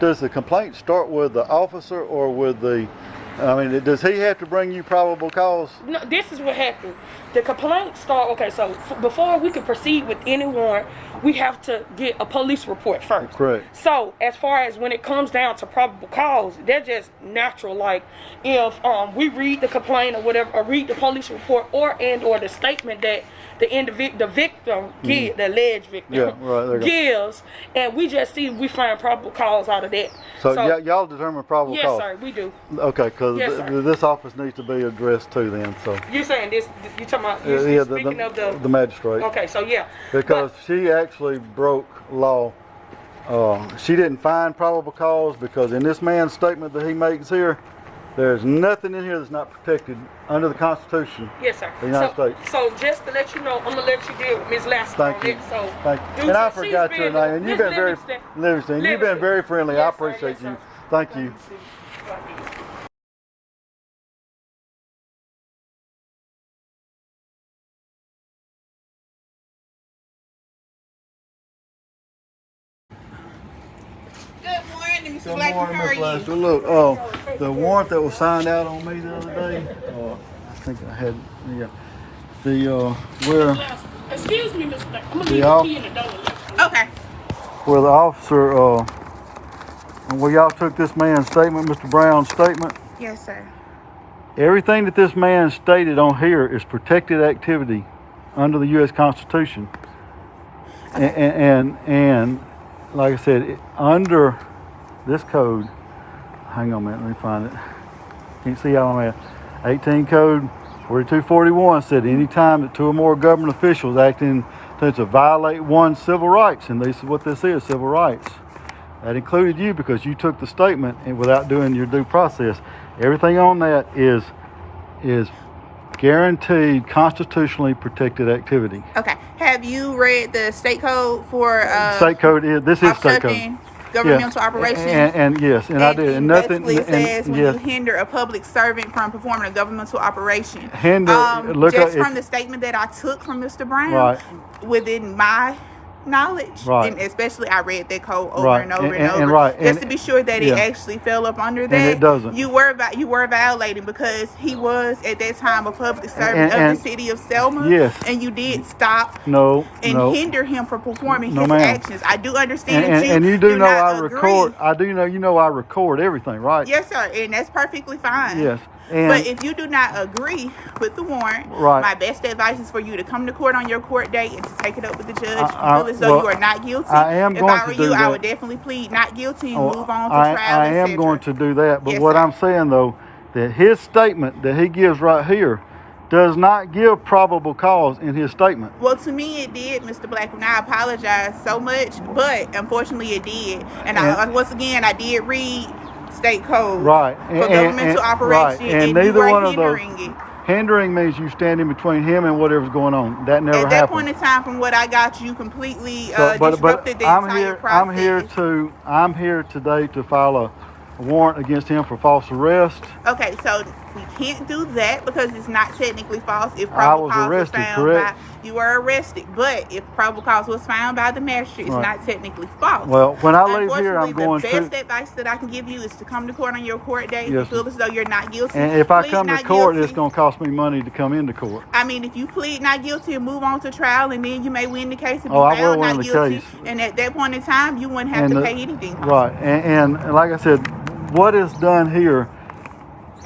does the complaint start with the officer or with the? I mean, does he have to bring you probable cause? No, this is what happened. The complaint start. Okay, so before we can proceed with any warrant, we have to get a police report first. Correct. So as far as when it comes down to probable cause, they're just natural. Like if we read the complaint or whatever, or read the police report or the statement that the victim gives, the alleged victim gives, and we just see we find probable cause out of that. So y'all determine probable cause? Yes, sir, we do. Okay, because this office needs to be addressed too then. So you're saying this? You talking about? You're speaking of the magistrate. Okay, so yeah. Because she actually broke law. She didn't find probable cause because in this man's statement that he makes here, there's nothing in here that's not protected under the Constitution. Yes, sir. The United States. So just to let you know, I'm gonna let you deal with Ms. Lasker. Thank you. So thank you. And I forgot your name. And you've been Livingston. You've been very friendly. Yes, I appreciate sir. you. Thank you. Good morning, Mr. Good Black. morning, How are Miss you? Lasker. Look, the warrant that was signed out on me the other day, I think I had, Excuse me, Mr. Black. I'm gonna leave the key in the door. Okay. where the officer, where y'all took this man's statement, Mr. Brown's statement, Yes, sir. everything that this man stated on here is protected activity under the U.S. Constitution. And like I said, under this code, hang on a minute, let me find it. Can't see how I'm at. 18 Code 4241 said any time that two or more government officials acting to violate one's civil rights, and this is what this is, civil rights. That included you because you took the statement and without doing your due process. Everything on that is guaranteed constitutionally protected activity. Okay. Have you read the state code for state code this is state code. Obstructing Governmental Operations? And yes, and I did. And nothing basically says when you hinder a public servant from performing a governmental operation. From the statement that I took from Mr. Brown, within my knowledge, and especially I read that code over and over and over, just to be sure that it actually fell up under that. And it doesn't. You were violating because he was at that time a public servant of the city of Selma. Yes. And you did stop hinder him from performing his actions. I do understand and you do know I agree. record. I do know I record everything, right? Yes, sir, and that's perfectly fine. Yes. But if you do not agree with the warrant, my best advice is for you to come to court on your court date and to take it up with the judge. You feel as though you are not guilty. I am if going I were to do you, that. I would definitely plead not guilty and move on to trial. I am going to do that. But what I'm saying though, that his statement that he gives right here does not give probable cause in his statement. Well, to me it did, Mr. Blackman. I apologize so much, but unfortunately it did. And once again, I did read state code for governmental operation, and neither one of those. Hindering means you stand in between him and whatever's going on. That never happened. At that point in time, from what I got, you completely disrupted the entire process. I'm here today to file a warrant against him for false arrest. Okay, so we can't do that because it's not technically false. If probable cause was found you were arrested, but if probable cause was found by the magistrate, it's not technically false. Well, when I leave here, I'm going to. The best advice that I can give you is to come to court on your court date. You feel as though you're not guilty. And if I come to court, it's going to cost me money to come into court. I mean, if you plead not guilty and move on to trial, and then you may win the case and be found not guilty. And at that point in time, you wouldn't have to pay anything. Right, and like I said, what is done here,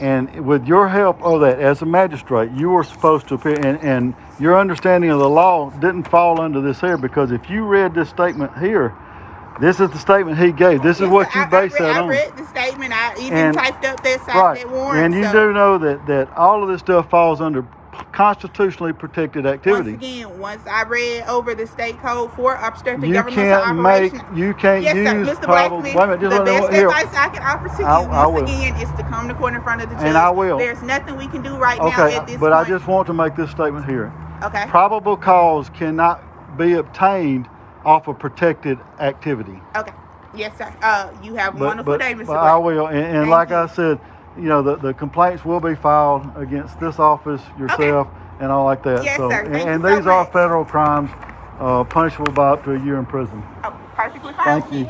and with your help of that as a magistrate, you were supposed to appear, and your understanding of the law didn't fall under this here, because if you read this statement here, this is the statement he gave. This is what you base that on. I read the statement. I even typed up that side of that warrant. And you do know that all of this stuff falls under constitutionally protected activity. Once again, once I read over the state code for obstructing governmental operations, you can't use Mr. Blackman, the best advice I can offer to you, once again, is to come to court in front of the judge. And I will. There's nothing we can do right now at this point. But I just want to make this statement here. Okay. Probable cause cannot be obtained off of protected activity. Okay. Yes, sir. You have a wonderful day, Mr. Blackman. I will. And like I said, you know, the complaints will be filed against this office, yourself, and all like that. Yes, sir. And these are federal crimes, punishable by up to a year in prison. Oh, perfectly fine. Thank you.